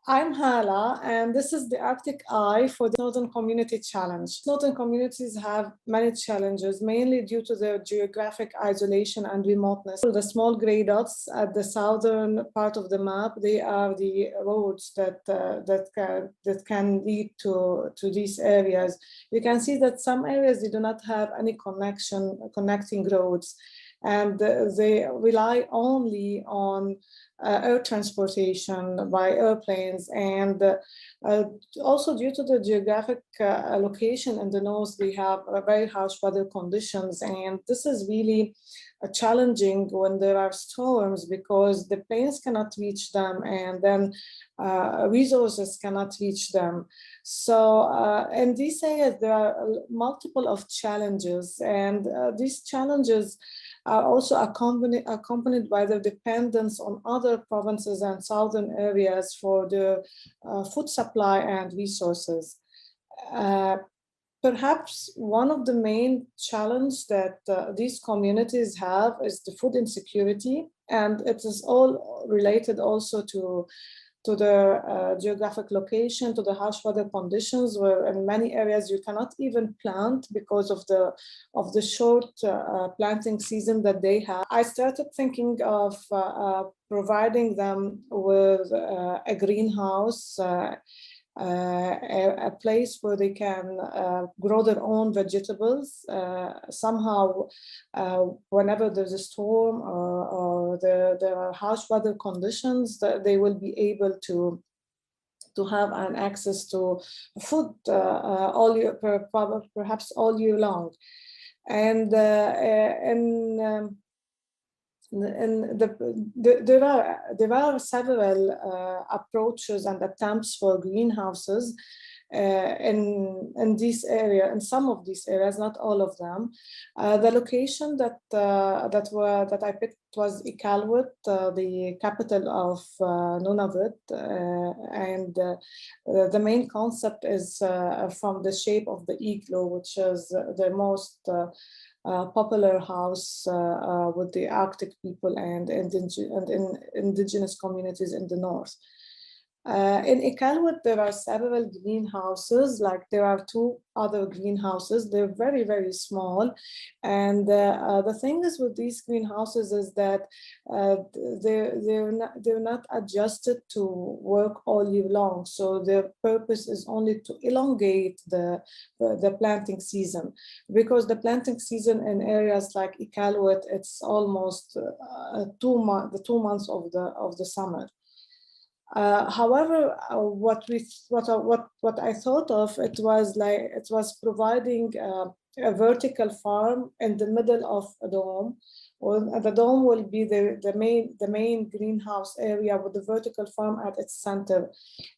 I'm Hala, and this is the Arctic Eye for the Northern Community Challenge. Northern communities have many challenges, mainly due to their geographic isolation and remoteness. The small gray dots at the southern part of the map, they are the roads that can lead to these areas. You can see that some areas they do not have any connecting roads, and they rely only on air transportation by airplanes, and also due to the geographic location in the north, they have very harsh weather conditions, and this is really challenging when there are storms because the planes cannot reach them, and then resources cannot reach them. So in these areas, there are multiple of challenges, and these challenges are also accompanied by the dependence on other provinces and southern areas for the food supply and resources. Uh, Perhaps one of the main challenges that these communities have is the food insecurity, and it is all related also to the geographic location, to the harsh weather conditions, where in many areas you cannot even plant because of the short planting season that they have. I started thinking of providing them with a greenhouse, a place where they can grow their own vegetables. Somehow, whenever there's a storm or there are harsh weather conditions, that they will be able to have an access to food all year, perhaps all year long. And there are several approaches and attempts for greenhouses in this area, in some of these areas, not all of them. The location that I picked was Iqaluit, the capital of Nunavut, and the main concept is from the shape of the igloo, which is the most popular house with the Arctic people and indigenous communities in the north. In Iqaluit, there are several greenhouses, like there are two other greenhouses. They're very, very small. And the thing is with these greenhouses is that they're not adjusted to work all year long. So their purpose is only to elongate the planting season, because the planting season in areas like Iqaluit, it's almost 2 months, the 2 months of the summer. However, what I thought of, it was providing a vertical farm in the middle of a dome. Well, the dome will be the main greenhouse area with the vertical farm at its center.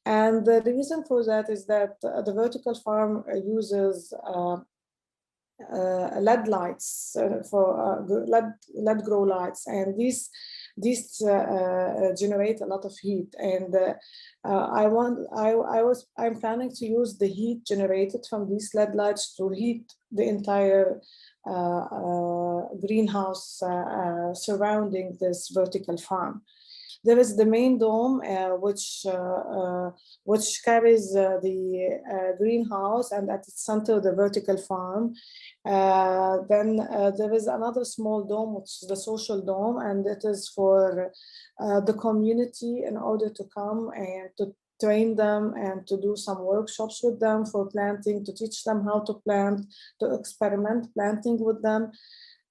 And the reason for that is that the vertical farm uses LED lights for LED grow lights, and these generate a lot of heat, and I'm planning to use the heat generated from these LED lights to heat the entire greenhouse surrounding this vertical farm. There is the main dome, which carries the greenhouse, and at its center the vertical farm. Then there is another small dome, which is the social dome, and it is for the community in order to come and to train them and to do some workshops with them for planting, to teach them how to plant, to experiment planting with them.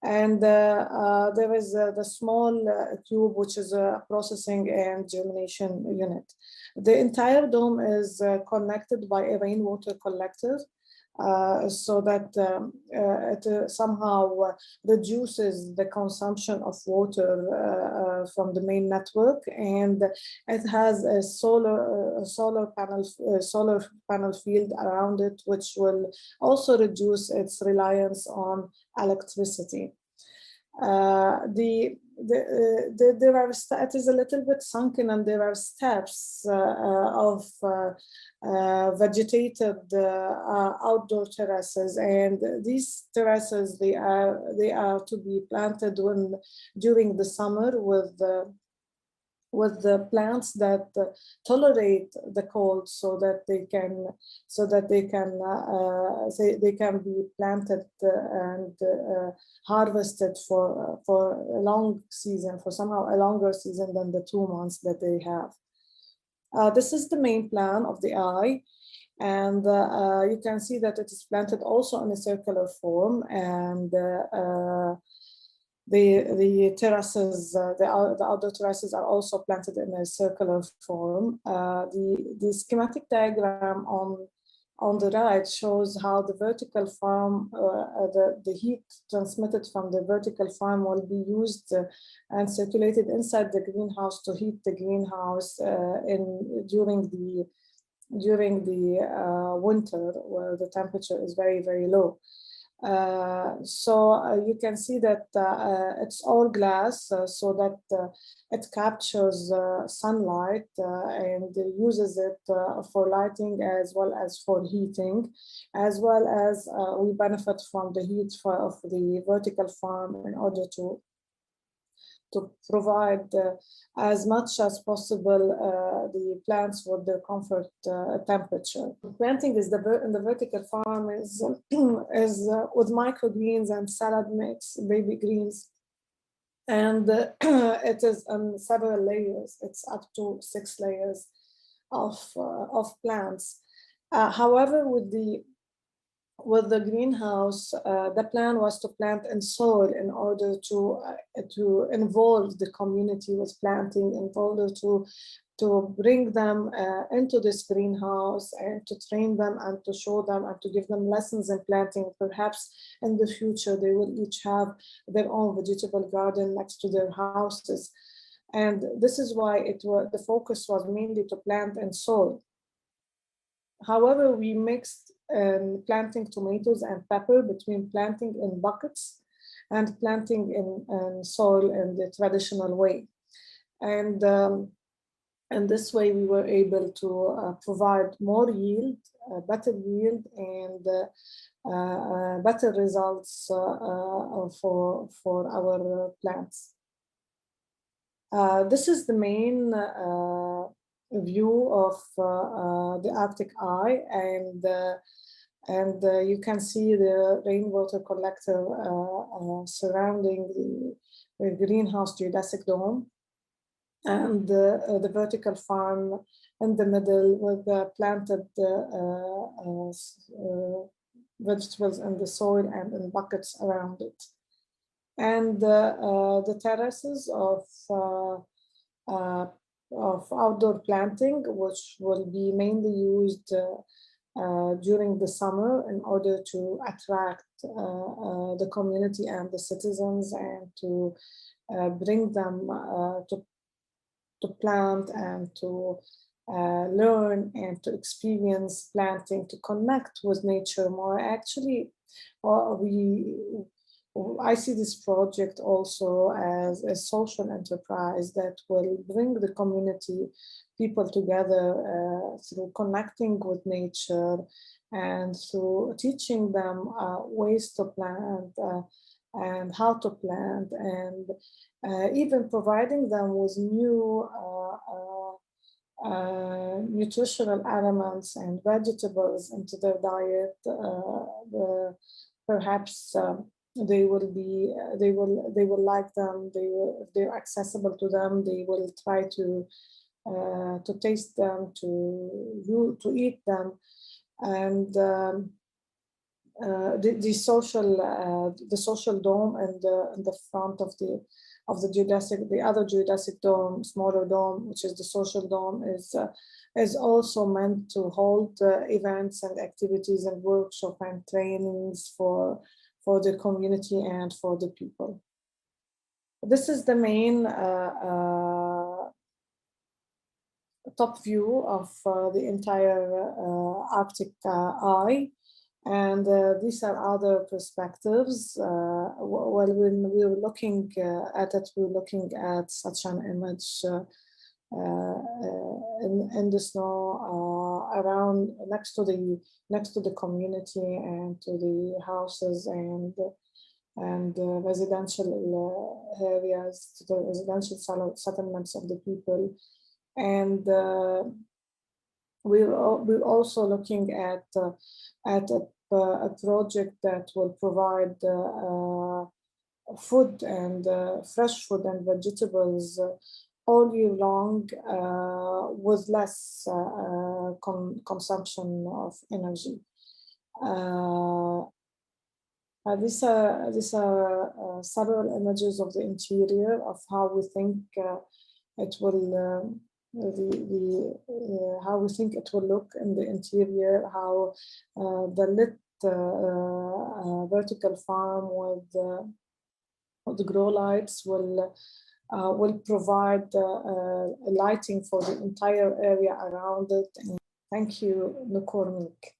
And there is the small cube, which is a processing and germination unit. The entire dome is connected by a rainwater collector, so that it somehow reduces the consumption of water from the main network, and it has a solar panel field around it, which will also reduce its reliance on electricity. It is a little bit sunken, and there are steps of vegetated outdoor terraces, and these terraces they are to be planted during the summer with with the plants that tolerate the cold, so that they can they can be planted and harvested for a long season, for somehow a longer season than the 2 months that they have. This is the main plan of the eye. And you can see that it is planted also in a circular form, and the terraces, the outdoor terraces are also planted in a circular form. The schematic diagram on the right shows how the vertical farm, the heat transmitted from the vertical farm will be used and circulated inside the greenhouse to heat the greenhouse during the winter, where the temperature is very, very low. So you can see that it's all glass, so that it captures sunlight and uses it for lighting as well as for heating, as well as we benefit from the heat of the vertical farm in order to provide as much as possible the plants with their comfort temperature. Planting in the vertical farm is with microgreens and salad mix, baby greens, and it is on several layers. It's up to 6 layers of plants. However, with the greenhouse, the plan was to plant in soil in order to involve the community with planting, in order to bring them into this greenhouse and to train them and to show them and to give them lessons in planting. Perhaps in the future they will each have their own vegetable garden next to their houses. And this is why the focus was mainly to plant in soil. However, we mixed planting tomatoes and pepper between planting in buckets and planting in soil in the traditional way. And this way we were able to provide more yield, better yield, and better results for our plants. This is the main view of the Arctic eye, and you can see the rainwater collector surrounding the greenhouse geodesic dome, and the vertical farm in the middle with the planted vegetables in the soil and in buckets around it. And the terraces of outdoor planting, which will be mainly used during the summer in order to attract the community and the citizens, and to bring them to plant and to learn and to experience planting, to connect with nature more. Actually, I see this project also as a social enterprise that will bring the community people together through connecting with nature and through teaching them ways to plant and how to plant, and even providing them with new nutritional elements and vegetables into their diet. Perhaps they will like them. If they're accessible to them, they will try to taste them, to eat them. And the social dome and the front of the geodesic, the other geodesic dome, smaller dome, which is the social dome, is also meant to hold events and activities and workshops and trainings for the community and for the people. This is the main top view of the entire Arctic eye. And these are other perspectives. Well, when we were looking at it, we were looking at such an image in the snow around next to the community and to the houses, and and residential areas, to the residential settlements of the people. And we're also looking at a project that will provide food and fresh food and vegetables all year long with less consumption of energy. These are several images of the interior of how we think it will how we think it will look in the interior, how the lit vertical farm with the grow lights will provide lighting for the entire area around it. And thank you, Nukornik.